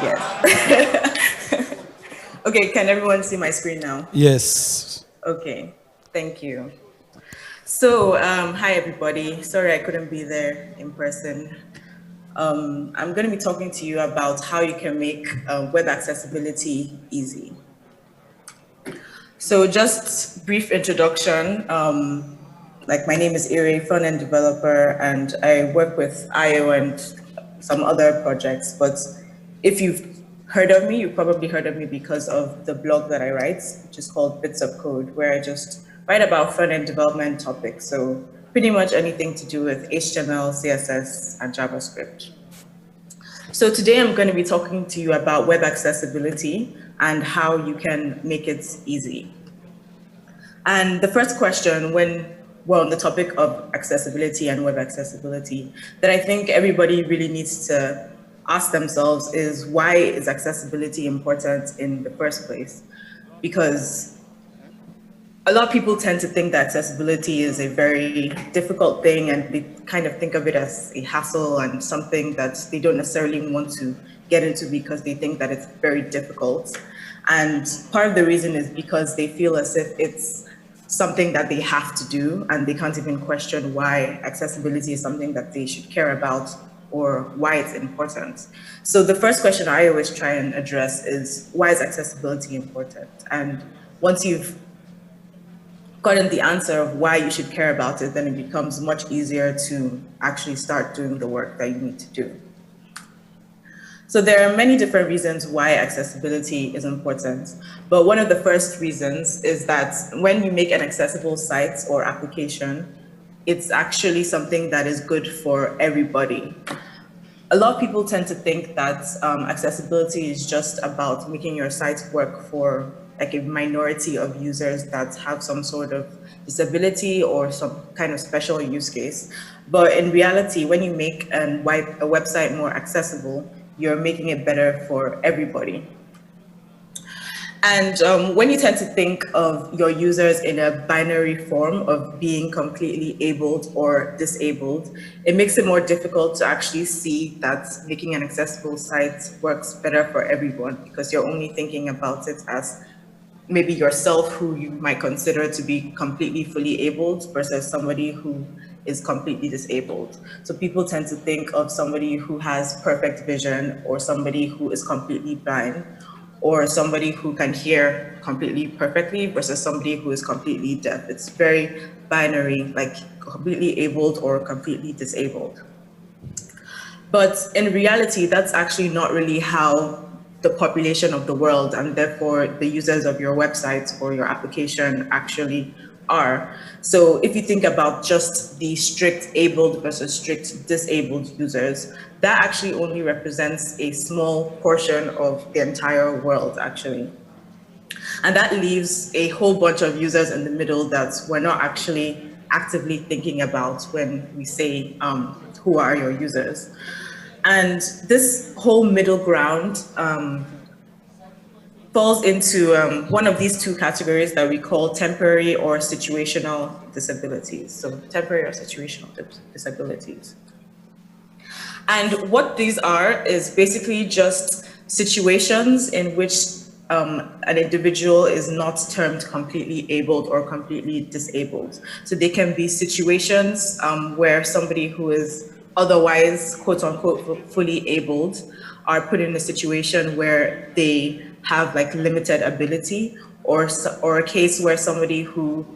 Yes. Okay, can everyone see my screen now? Yes. Okay, thank you. So, hi everybody. Sorry I couldn't be there in person. I'm going to be talking to you about how you can make web accessibility easy. So, just brief introduction. Like my name is Iri, front-end developer, and I work with IO and some other projects. But if you've heard of me, you probably heard of me because of the blog that I write, which is called Bits of Code, where I just write about front-end development topics. So pretty much anything to do with HTML, CSS, and JavaScript. So today I'm going to be talking to you about web accessibility and how you can make it easy. And the first question when we're on the topic of accessibility and web accessibility that I think everybody really needs to ask themselves is, why is accessibility important in the first place? Because a lot of people tend to think that accessibility is a very difficult thing, and they kind of think of it as a hassle and something that they don't necessarily want to get into because they think that it's very difficult. And part of the reason is because they feel as if it's something that they have to do, and they can't even question why accessibility is something that they should care about or why it's important. So the first question I always try and address is, why is accessibility important? And once you've gotten the answer of why you should care about it, then it becomes much easier to actually start doing the work that you need to do. So there are many different reasons why accessibility is important, but one of the first reasons is that when you make an accessible site or application, it's actually something that is good for everybody. A lot of people tend to think that accessibility is just about making your site work for like a minority of users that have some sort of disability or some kind of special use case. But in reality, when you make a website more accessible, you're making it better for everybody. And when you tend to think of your users in a binary form of being completely abled or disabled, it makes it more difficult to actually see that making an accessible site works better for everyone, because you're only thinking about it as maybe yourself, who you might consider to be completely fully abled, versus somebody who is completely disabled. So people tend to think of somebody who has perfect vision, or somebody who is completely blind, or somebody who can hear completely perfectly versus somebody who is completely deaf. It's very binary, like completely abled or completely disabled. But in reality, that's actually not really how the population of the world, and therefore the users of your website or your application, actually are. So if you think about just the strict abled versus strict disabled users, that actually only represents a small portion of the entire world, actually. And that leaves a whole bunch of users in the middle that we're not actually actively thinking about when we say, who are your users? And this whole middle ground falls into one of these two categories that we call temporary or situational disabilities. So temporary or situational disabilities. And what these are is basically just situations in which an individual is not termed completely abled or completely disabled. So they can be situations where somebody who is otherwise, quote unquote, fully abled are put in a situation where they have like limited ability, or a case where somebody who,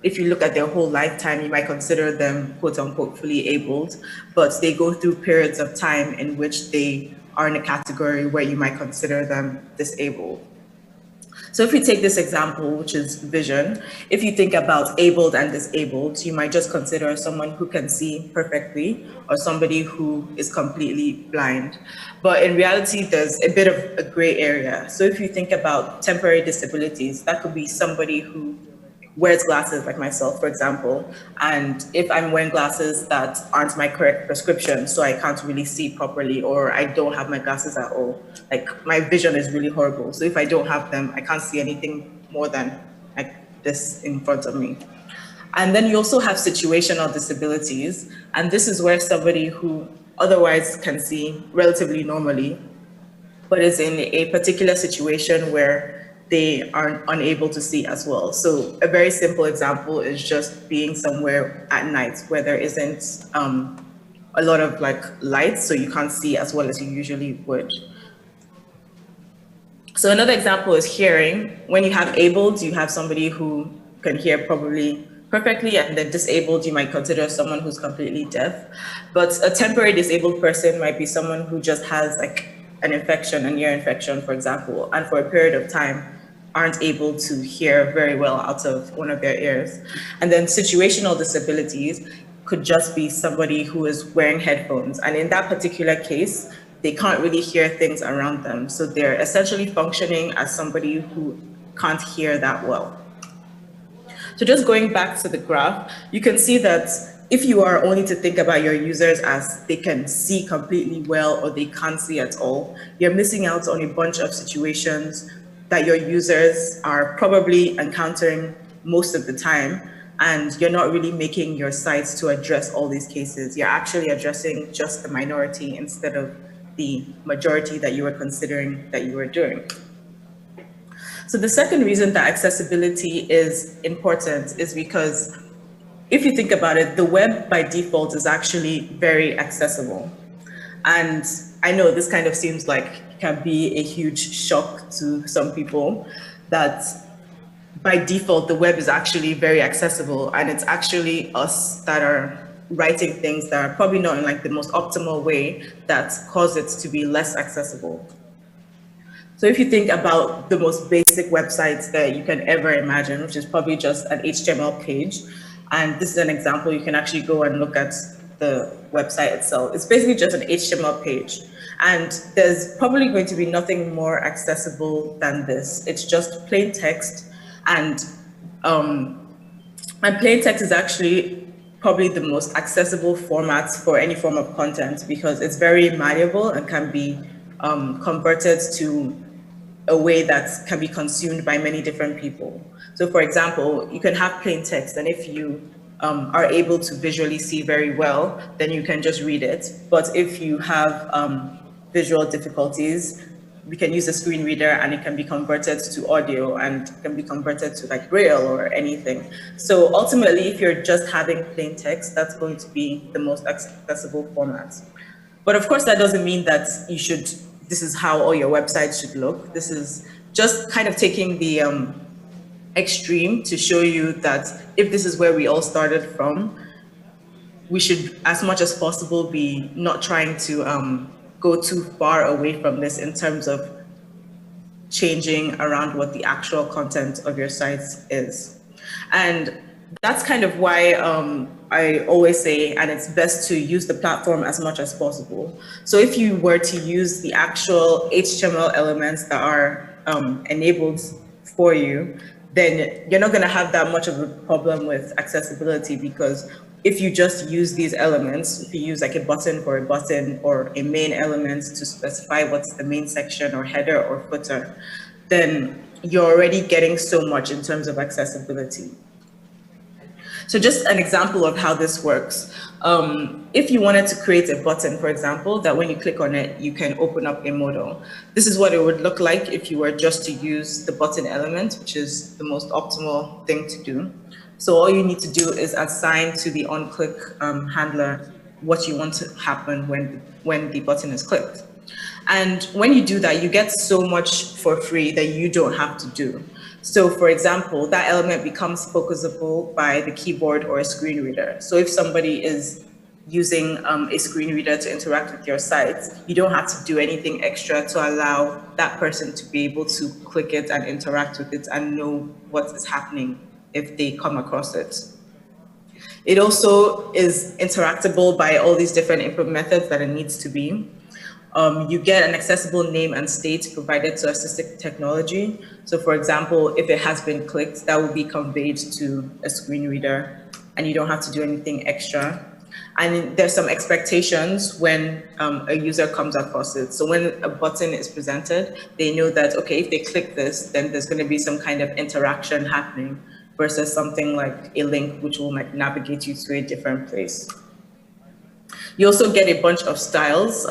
if you look at their whole lifetime, you might consider them quote unquote fully abled, but they go through periods of time in which they are in a category where you might consider them disabled. So if we take this example, which is vision, if you think about abled and disabled, you might just consider someone who can see perfectly or somebody who is completely blind. But in reality, there's a bit of a gray area. So if you think about temporary disabilities, that could be somebody who wears glasses, like myself, for example, and if I'm wearing glasses that aren't my correct prescription, so I can't really see properly, or I don't have my glasses at all, like my vision is really horrible. So if I don't have them, I can't see anything more than like this in front of me. And then you also have situational disabilities, and this is where somebody who otherwise can see relatively normally but is in a particular situation where they are unable to see as well. So a very simple example is just being somewhere at night where there isn't a lot of like lights, so you can't see as well as you usually would. So another example is hearing. When you have abled, you have somebody who can hear probably perfectly, and then disabled, you might consider someone who's completely deaf. But a temporary disabled person might be someone who just has like an infection, an ear infection, for example, and for a period of time aren't able to hear very well out of one of their ears. And then situational disabilities could just be somebody who is wearing headphones. And in that particular case, they can't really hear things around them. So they're essentially functioning as somebody who can't hear that well. So just going back to the graph, you can see that if you are only to think about your users as they can see completely well or they can't see at all, you're missing out on a bunch of situations that your users are probably encountering most of the time, and you're not really making your sites to address all these cases. You're actually addressing just the minority instead of the majority that you were considering that you were doing. So the second reason that accessibility is important is because if you think about it, the web by default is actually very accessible. And I know this kind of seems like it can be a huge shock to some people that by default, the web is actually very accessible, and it's actually us that are writing things that are probably not in like the most optimal way that cause it to be less accessible. So if you think about the most basic websites that you can ever imagine, which is probably just an HTML page, and this is an example, you can actually go and look at the website itself. It's basically just an HTML page. And there's probably going to be nothing more accessible than this. It's just plain text, and plain text is actually probably the most accessible format for any form of content because it's very malleable and can be converted to a way that can be consumed by many different people. So for example, you can have plain text, and if you are able to visually see very well, then you can just read it. But if you have visual difficulties, we can use a screen reader and it can be converted to audio and can be converted to like Braille or anything. So ultimately, if you're just having plain text, that's going to be the most accessible format. But of course, that doesn't mean that this is how all your websites should look. This is just kind of taking the extreme to show you that if this is where we all started from, we should, as much as possible, be not trying to go too far away from this in terms of changing around what the actual content of your site is. And that's kind of why I always say, and it's best to use the platform as much as possible. So if you were to use the actual HTML elements that are enabled for you, then you're not going to have that much of a problem with accessibility, because if you just use these elements, if you use like a button for a button or a main element to specify what's the main section or header or footer, then you're already getting so much in terms of accessibility. So just an example of how this works. If you wanted to create a button, for example, that when you click on it, you can open up a modal. This is what it would look like if you were just to use the button element, which is the most optimal thing to do. So all you need to do is assign to the onClick handler what you want to happen when the button is clicked. And when you do that, you get so much for free that you don't have to do. So for example, that element becomes focusable by the keyboard or a screen reader. So if somebody is using a screen reader to interact with your site, you don't have to do anything extra to allow that person to be able to click it and interact with it and know what is happening if they come across it. It also is interactable by all these different input methods that it needs to be. You get an accessible name and state provided to assistive technology. So for example, if it has been clicked, that will be conveyed to a screen reader and you don't have to do anything extra. And there's some expectations when a user comes across it. So when a button is presented, they know that, okay, if they click this, then there's going to be some kind of interaction happening versus something like a link, which will like navigate you to a different place. You also get a bunch of styles.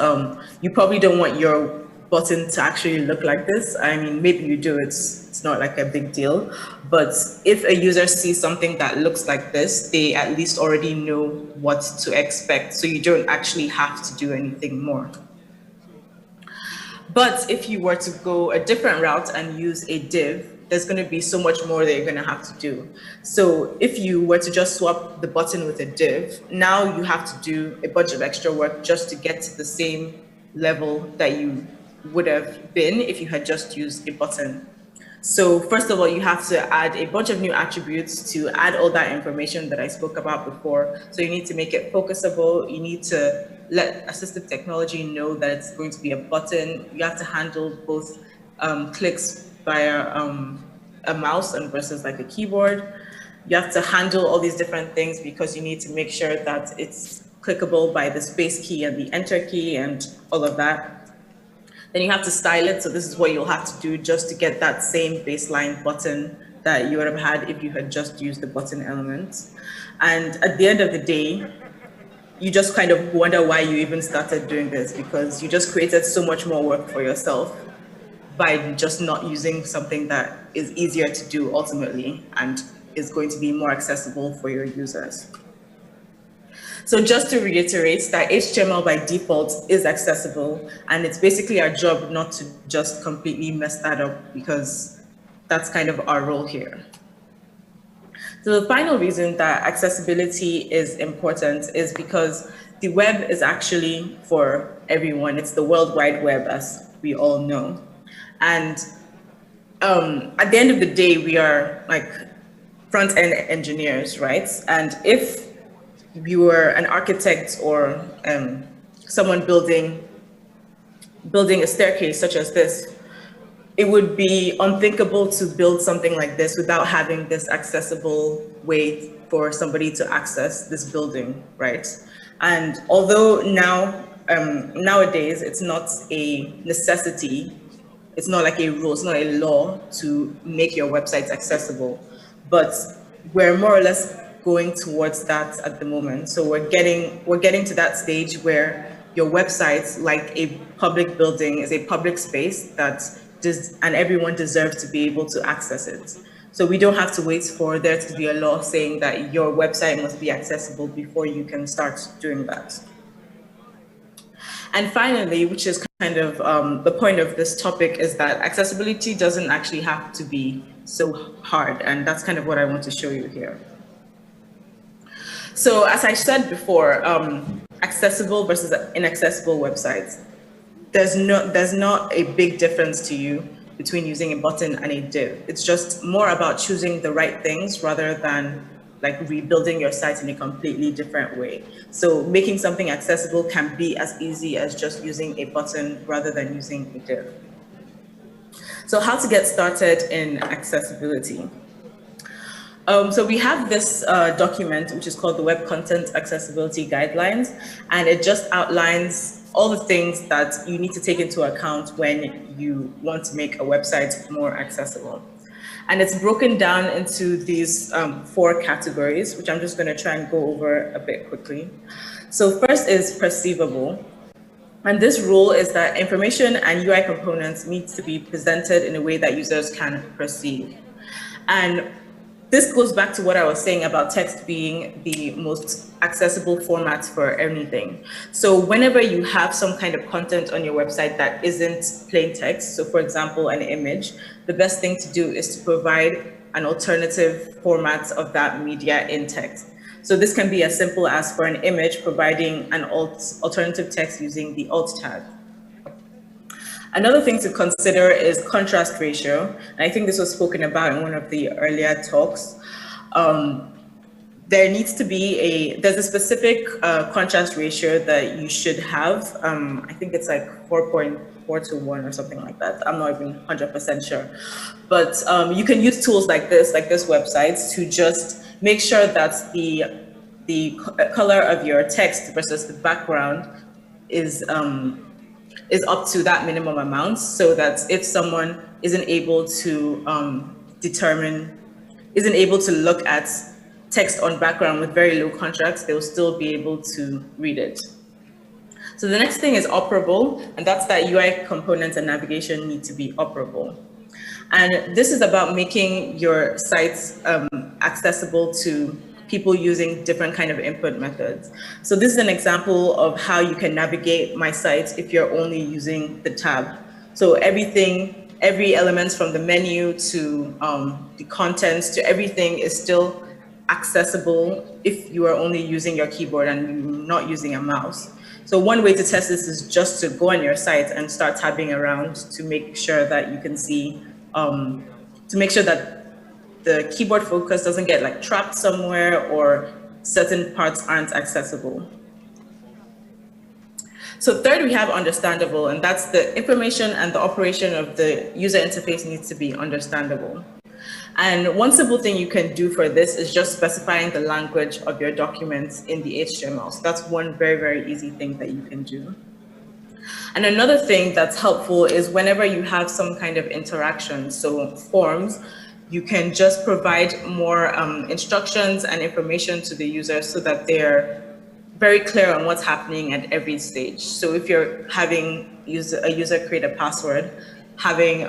You probably don't want your button to actually look like this. I mean, maybe you do, it's not like a big deal. But if a user sees something that looks like this, they at least already know what to expect. So you don't actually have to do anything more. But if you were to go a different route and use a div, there's going to be so much more that you're going to have to do. So if you were to just swap the button with a div, now you have to do a bunch of extra work just to get to the same level that you would have been if you had just used a button. So first of all, you have to add a bunch of new attributes to add all that information that I spoke about before. So you need to make it focusable. You need to let assistive technology know that it's going to be a button. You have to handle both clicks via a mouse and versus like a keyboard. You have to handle all these different things because you need to make sure that it's clickable by the space key and the enter key and all of that. Then you have to style it. So this is what you'll have to do just to get that same baseline button that you would have had if you had just used the button element. And at the end of the day, you just kind of wonder why you even started doing this, because you just created so much more work for yourself by just not using something that is easier to do ultimately and is going to be more accessible for your users. So just to reiterate that HTML by default is accessible, and it's basically our job not to just completely mess that up, because that's kind of our role here. So the final reason that accessibility is important is because the web is actually for everyone. It's the World Wide Web, as we all know. And at the end of the day, we are like front-end engineers, right? And if you were an architect or someone building a staircase such as this, it would be unthinkable to build something like this without having this accessible way for somebody to access this building, right? And although nowadays it's not a necessity, it's not like a rule, it's not a law to make your websites accessible, but we're more or less going towards that at the moment. So we're getting to that stage where your website, like a public building, is a public space and everyone deserves to be able to access it. So we don't have to wait for there to be a law saying that your website must be accessible before you can start doing that. And finally, which is kind of the point of this topic, is that accessibility doesn't actually have to be so hard. And that's kind of what I want to show you here. So as I said before, accessible versus inaccessible websites, there's not a big difference to you between using a button and a div. It's just more about choosing the right things rather than like rebuilding your site in a completely different way. So making something accessible can be as easy as just using a button rather than using a div. So how to get started in accessibility? So we have this document, which is called the Web Content Accessibility Guidelines, and it just outlines all the things that you need to take into account when you want to make a website more accessible. And it's broken down into these 4 categories, which I'm just going to try and go over a bit quickly. So first is perceivable. And this rule is that information and UI components need to be presented in a way that users can perceive. And this goes back to what I was saying about text being the most accessible format for anything. So whenever you have some kind of content on your website that isn't plain text, so for example, an image, the best thing to do is to provide an alternative format of that media in text. So this can be as simple as, for an image, providing an alternative text using the alt tag. Another thing to consider is contrast ratio. And I think this was spoken about in one of the earlier talks. There needs to be there's a specific contrast ratio that you should have. I think it's like 4.4 to 1 or something like that. I'm not even 100% sure. But you can use tools like this website, to just make sure that the color of your text versus the background is up to that minimum amount, so that if someone isn't able to look at text on background with very low contrast, they'll still be able to read it. So the next thing is operable, and that's that UI components and navigation need to be operable. And this is about making your sites accessible to people using different kind of input methods. So this is an example of how you can navigate my site if you're only using the tab. So every element from the menu to the contents to everything is still accessible if you are only using your keyboard and you're not using a mouse. So one way to test this is just to go on your site and start tabbing around to make sure that you can see, to make sure that the keyboard focus doesn't get like trapped somewhere or certain parts aren't accessible. So third, we have understandable, and that's the information and the operation of the user interface needs to be understandable. And one simple thing you can do for this is just specifying the language of your documents in the HTML. So that's one very, very easy thing that you can do. And another thing that's helpful is whenever you have some kind of interaction, so forms, you can just provide more instructions and information to the user so that they're very clear on what's happening at every stage. So if you're having a user create a password, having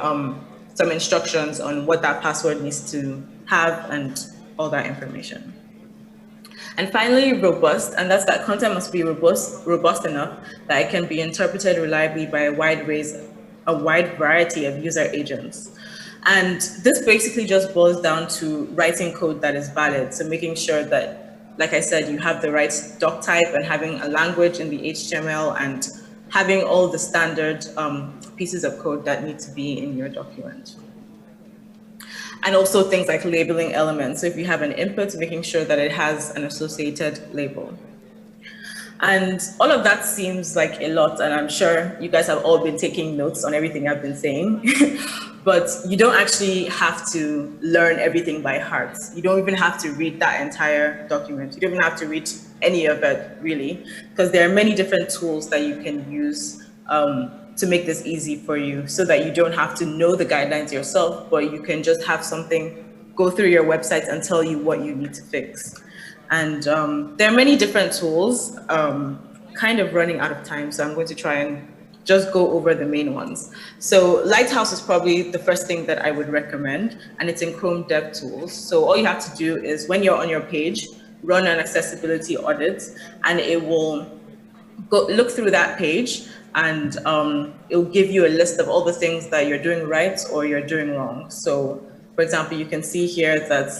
some instructions on what that password needs to have and all that information. And finally, robust, and that's that content must be robust enough that it can be interpreted reliably by a wide variety of user agents. And this basically just boils down to writing code that is valid. So making sure that, like I said, you have the right doc type and having a language in the HTML and having all the standard pieces of code that need to be in your document. And also things like labeling elements. So if you have an input, making sure that it has an associated label. And all of that seems like a lot, and I'm sure you guys have all been taking notes on everything I've been saying, but you don't actually have to learn everything by heart. You don't even have to read that entire document. You don't even have to read any of it, really, because there are many different tools that you can use to make this easy for you so that you don't have to know the guidelines yourself, but you can just have something go through your website and tell you what you need to fix. And there are many different tools, kind of running out of time, so I'm going to try and just go over the main ones. So Lighthouse is probably the first thing that I would recommend, and it's in Chrome DevTools. So all you have to do is when you're on your page, run an accessibility audit, and it will go look through that page, and it will give you a list of all the things that you're doing right or you're doing wrong. So for example, you can see here that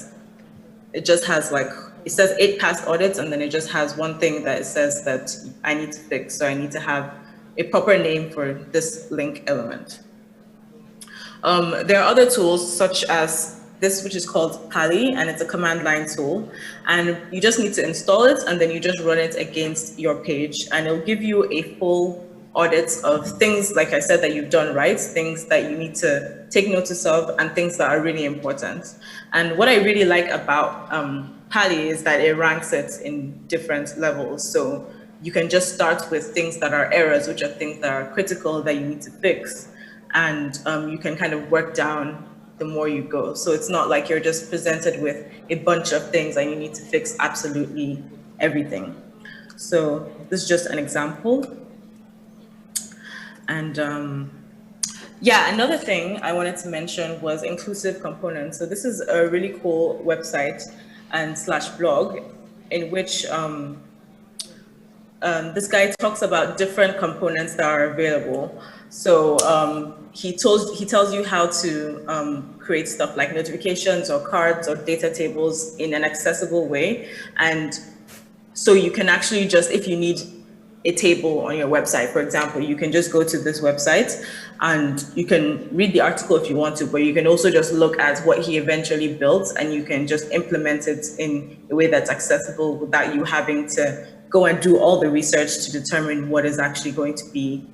it just has like, it says 8 past audits, and then it just has one thing that it says that I need to fix. So I need to have a proper name for this link element. There are other tools such as this, which is called Pali, and it's a command line tool. And you just need to install it, and then you just run it against your page, and it'll give you a full audit of things, like I said, that you've done right, things that you need to take notice of, and things that are really important. And what I really like about Pali is that it ranks it in different levels. So you can just start with things that are errors, which are things that are critical that you need to fix. And you can kind of work down the more you go. So it's not like you're just presented with a bunch of things and you need to fix absolutely everything. So this is just an example. And yeah, another thing I wanted to mention was inclusive components. So this is a really cool website and /blog in which this guy talks about different components that are available. So he tells you how to create stuff like notifications or cards or data tables in an accessible way. And so you can actually just, if you need a table on your website, for example, you can just go to this website and you can read the article if you want to, but you can also just look at what he eventually built and you can just implement it in a way that's accessible without you having to go and do all the research to determine what is actually going to be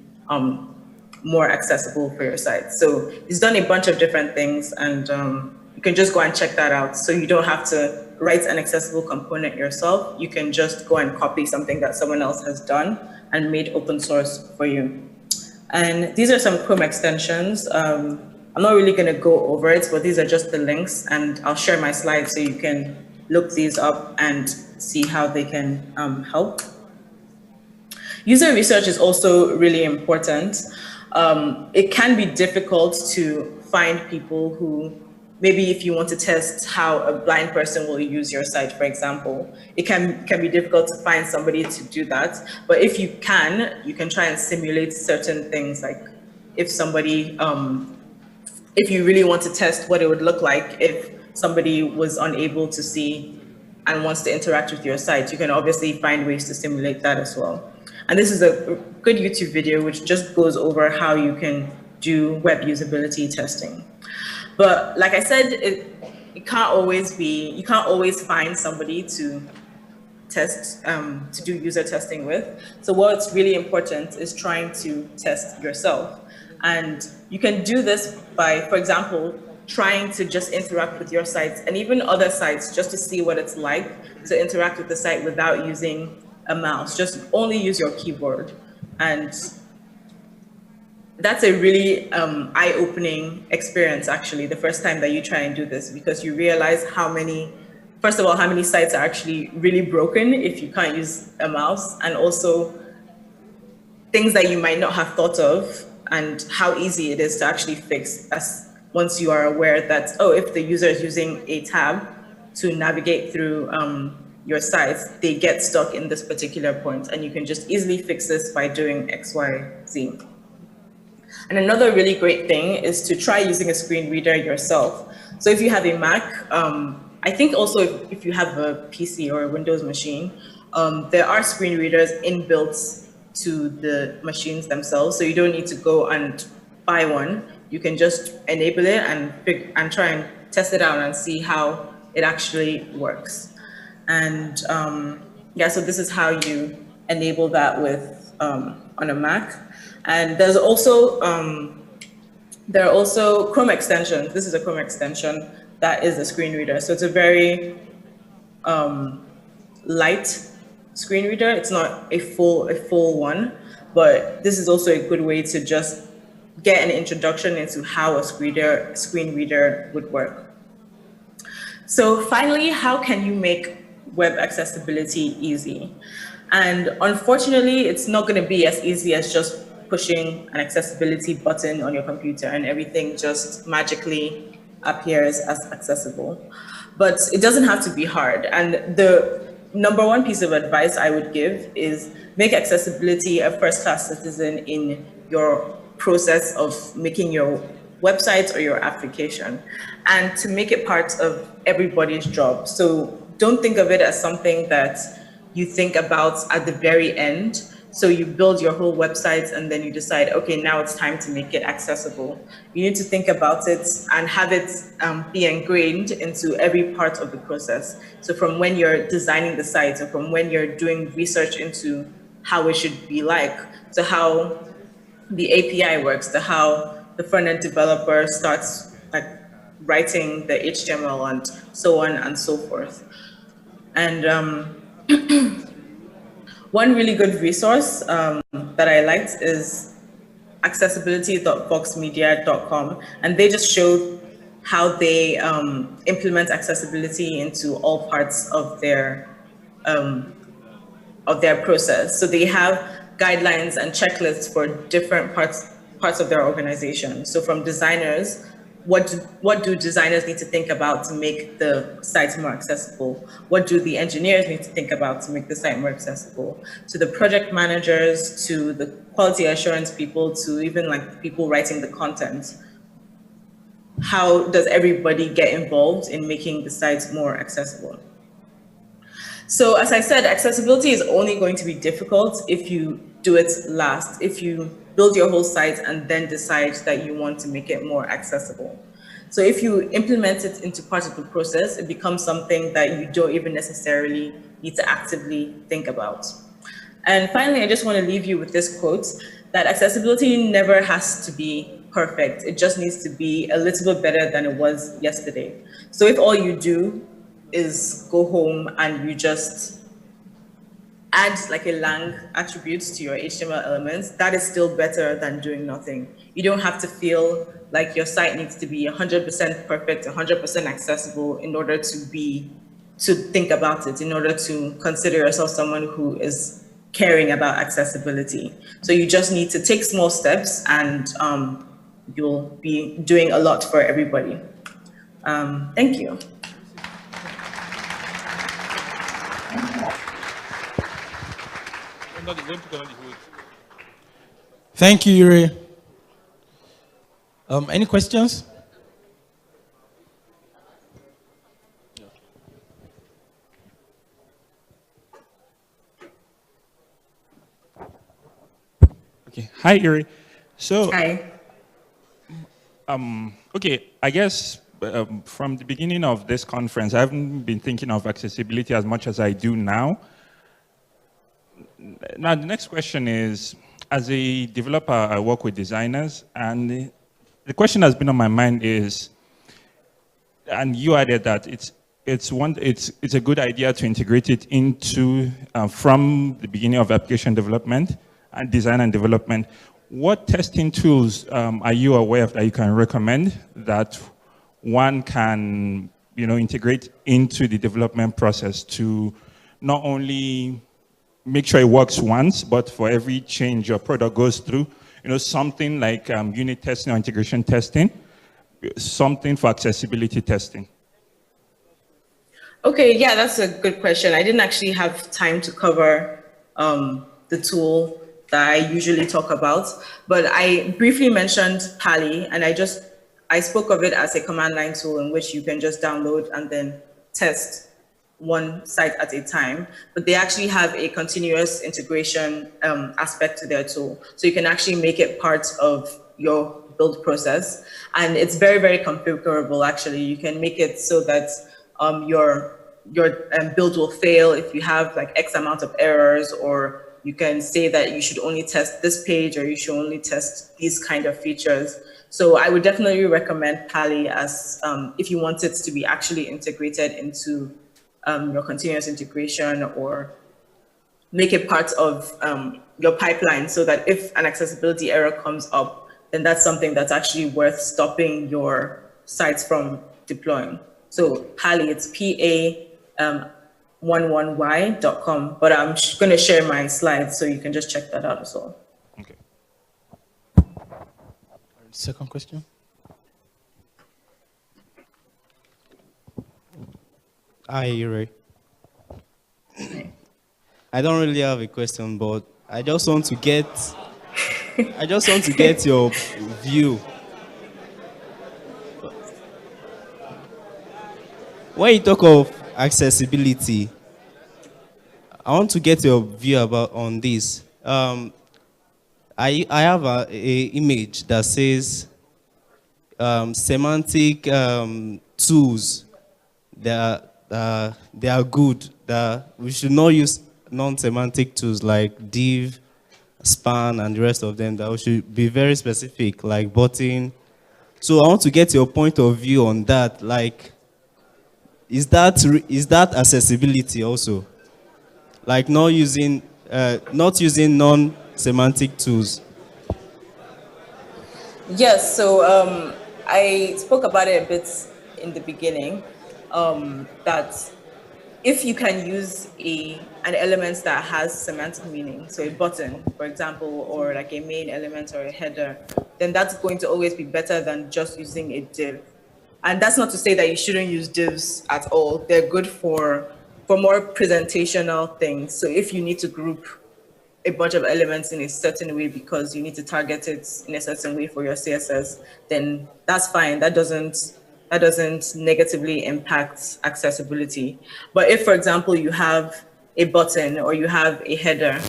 more accessible for your site. So he's done a bunch of different things, and you can just go and check that out. So you don't have to write an accessible component yourself. You can just go and copy something that someone else has done and made open source for you. And these are some Chrome extensions. I'm not really going to go over it, but these are just the links, and I'll share my slides so you can look these up and see how they can help. User research is also really important. It can be difficult to find people who, maybe if you want to test how a blind person will use your site, for example, it can be difficult to find somebody to do that. But if you can try and simulate certain things, like if somebody, if you really want to test what it would look like if somebody was unable to see and wants to interact with your site, you can obviously find ways to simulate that as well. And this is a good YouTube video which just goes over how you can do web usability testing. But like I said, it can't always be, you can't always find somebody to test, to do user testing with. So what's really important is trying to test yourself. And you can do this by, for example, trying to just interact with your sites and even other sites just to see what it's like to interact with the site without using a mouse. Just only use your keyboard. And that's a really eye-opening experience, actually, the first time that you try and do this, because you realize first of all, how many sites are actually really broken if you can't use a mouse, and also things that you might not have thought of and how easy it is to actually fix once you are aware that, oh, if the user is using a tab to navigate through your site, they get stuck in this particular point, and you can just easily fix this by doing X, Y, Z. And another really great thing is to try using a screen reader yourself. So if you have a Mac, I think also if you have a PC or a Windows machine, there are screen readers inbuilt to the machines themselves. So you don't need to go and buy one. You can just enable it and try and test it out and see how it actually works. And yeah, so this is how you enable that with on a Mac. And there's also there are also Chrome extensions. This is a Chrome extension that is a screen reader. So it's a very light screen reader. It's not a full one, but this is also a good way to just get an introduction into how a screen reader would work. So finally, how can you make web accessibility easy? And unfortunately, it's not going to be as easy as just pushing an accessibility button on your computer and everything just magically appears as accessible. But it doesn't have to be hard. And the number one piece of advice I would give is make accessibility a first-class citizen in your process of making your website or your application, and to make it part of everybody's job. So don't think of it as something that you think about at the very end. So you build your whole website and then you decide, okay, now it's time to make it accessible. You need to think about it and have it be ingrained into every part of the process. So from when you're designing the site, or from when you're doing research into how it should be like, to how the API works, to how the front-end developer starts like writing the HTML and so on and so forth. And one really good resource that I liked is accessibility.voxmedia.com, and they just showed how they implement accessibility into all parts of their process. So they have guidelines and checklists for different parts of their organization. So from designers, what do designers need to think about to make the site more accessible? What do the engineers need to think about to make the site more accessible? To the project managers, to the quality assurance people, to even like people writing the content. How does everybody get involved in making the site more accessible? So as I said, accessibility is only going to be difficult if you do it last, if you build your whole site and then decide that you want to make it more accessible. So if you implement it into part of the process, it becomes something that you don't even necessarily need to actively think about. And finally, I just want to leave you with this quote, that accessibility never has to be perfect. It just needs to be a little bit better than it was yesterday. So if all you do is go home and you just add like a lang attributes to your HTML elements, that is still better than doing nothing. You don't have to feel like your site needs to be 100% perfect, 100% accessible in order to think about it, in order to consider yourself someone who is caring about accessibility. So you just need to take small steps, and you'll be doing a lot for everybody. Thank you. Thank you, Yuri. Any questions? Okay. Hi, Yuri. So, Hi. okay, I guess from the beginning of this conference, I haven't been thinking of accessibility as much as I do now. Now, the next question is, as a developer, I work with designers, and the question that's been on my mind is, and you added that it's a good idea to integrate it into from the beginning of application development and design and development. What testing tools are you aware of that you can recommend that one can integrate into the development process to not only make sure it works once, but for every change your product goes through, something like unit testing or integration testing, something for accessibility testing? Okay, yeah, that's a good question. I didn't actually have time to cover the tool that I usually talk about, but I briefly mentioned Pali, and I spoke of it as a command line tool in which you can just download and then test one site at a time. But they actually have a continuous integration aspect to their tool, so you can actually make it part of your build process, and it's very, very configurable. Actually, you can make it so that your build will fail if you have like X amount of errors, or you can say that you should only test this page, or you should only test these kind of features. So I would definitely recommend Pali as if you want it to be actually integrated into your continuous integration, or make it part of your pipeline, so that if an accessibility error comes up, then that's something that's actually worth stopping your sites from deploying. So Pali, it's A11y.com, but I'm going to share my slides so you can just check that out as well. Okay. Second question. Hi, Yuri. I don't really have a question, but I just want to get your view. When you talk of accessibility, I want to get your view on this. I have a image that says semantic tools that they are good. That we should not use non-semantic tools like div, span, and the rest of them. That we should be very specific, like button. So I want to get your point of view on that. Like, is that accessibility also? Like not using non-semantic tools. Yes, so I spoke about it a bit in the beginning, that if you can use an element that has semantic meaning, so a button, for example, or like a main element or a header, then that's going to always be better than just using a div. And that's not to say that you shouldn't use divs at all. They're good for more presentational things. So if you need to group a bunch of elements in a certain way because you need to target it in a certain way for your CSS, then that's fine. That doesn't negatively impact accessibility. But if, for example, you have a button or you have a header,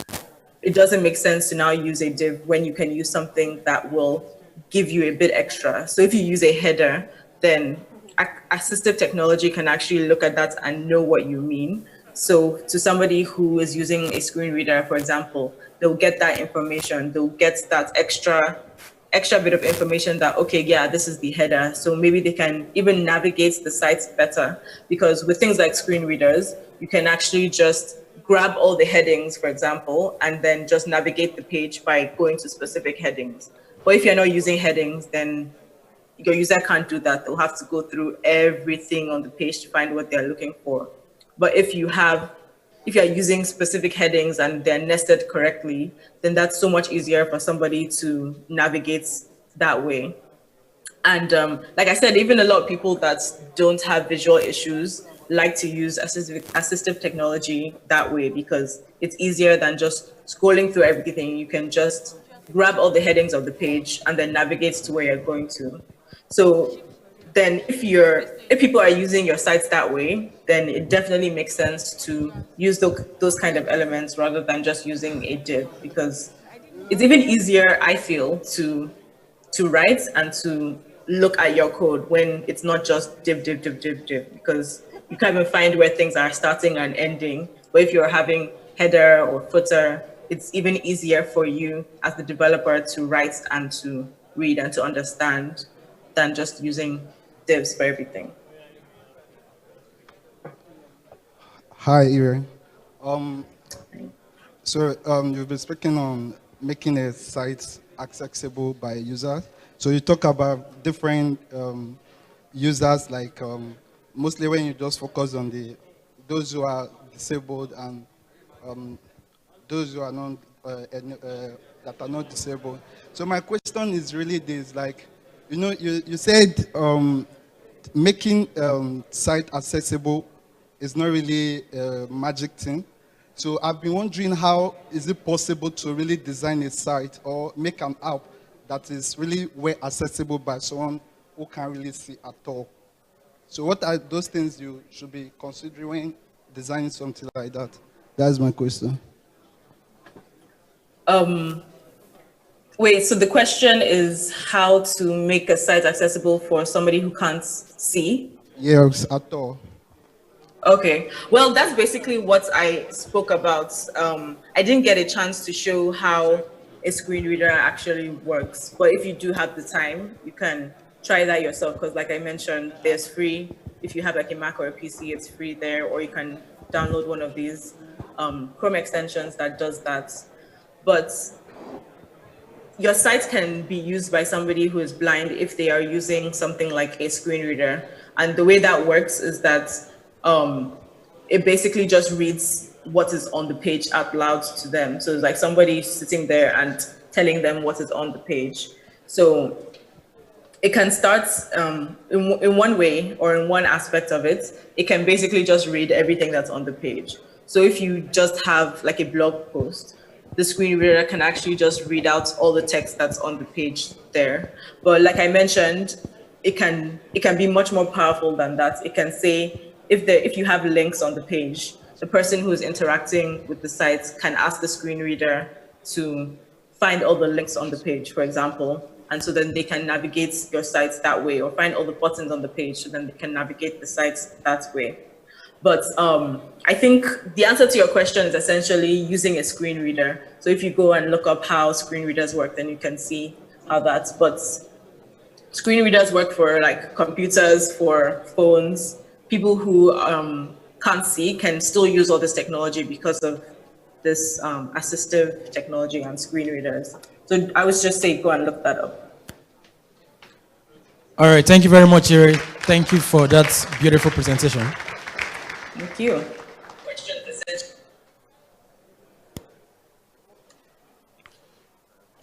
it doesn't make sense to now use a div when you can use something that will give you a bit extra. So if you use a header, then assistive technology can actually look at that and know what you mean. So to somebody who is using a screen reader, for example, they'll get that information. They'll get that extra bit of information that, okay, yeah, this is the header. So maybe they can even navigate the sites better, because with things like screen readers, you can actually just grab all the headings, for example, and then just navigate the page by going to specific headings. But if you're not using headings, then your user can't do that. They'll have to go through everything on the page to find what they're looking for. But if you have if you're using specific headings and they're nested correctly, then that's so much easier for somebody to navigate that way. And like I said, even a lot of people that don't have visual issues like to use assistive technology that way because it's easier than just scrolling through everything. You can just grab all the headings of the page and then navigate to where you're going to. So then if people are using your sites that way, then it definitely makes sense to use those kind of elements rather than just using a div, because it's even easier, I feel, to write and to look at your code when it's not just div, because you can't even find where things are starting and ending. But if you're having header or footer, it's even easier for you as the developer to write and to read and to understand than just using divs for everything. Hi, Ire. You've been speaking on making a site accessible by users. So you talk about different users, like mostly when you just focus on those who are disabled and those who are not that are not disabled. So my question is really this: like, you said making site accessible is not really a magic thing. So I've been wondering, how is it possible to really design a site or make an app that is really well accessible by someone who can't really see at all? So what are those things you should be considering when designing something like that? That's my question. Wait, so the question is how to make a site accessible for somebody who can't see? Yes, at all. Okay, well, that's basically what I spoke about. I didn't get a chance to show how a screen reader actually works, but if you do have the time, you can try that yourself, because like I mentioned, there's free. If you have like a Mac or a PC, it's free there, or you can download one of these Chrome extensions that does that. But your site can be used by somebody who is blind if they are using something like a screen reader. And the way that works is that it basically just reads what is on the page out loud to them. So it's like somebody sitting there and telling them what is on the page. So it can start in one way or in one aspect of it. It can basically just read everything that's on the page. So if you just have like a blog post, the screen reader can actually just read out all the text that's on the page there. But like I mentioned, it can be much more powerful than that. It can say, if you have links on the page, the person who is interacting with the site can ask the screen reader to find all the links on the page, for example. And so then they can navigate your sites that way, or find all the buttons on the page so then they can navigate the sites that way. But I think the answer to your question is essentially using a screen reader. So if you go and look up how screen readers work, then you can see how that's, but screen readers work for like computers, for phones. People who can't see can still use all this technology because of this assistive technology and screen readers. So I would just say go and look that up. All right, thank you very much, Iri. Thank you for that beautiful presentation. Thank you.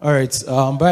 All right, bye.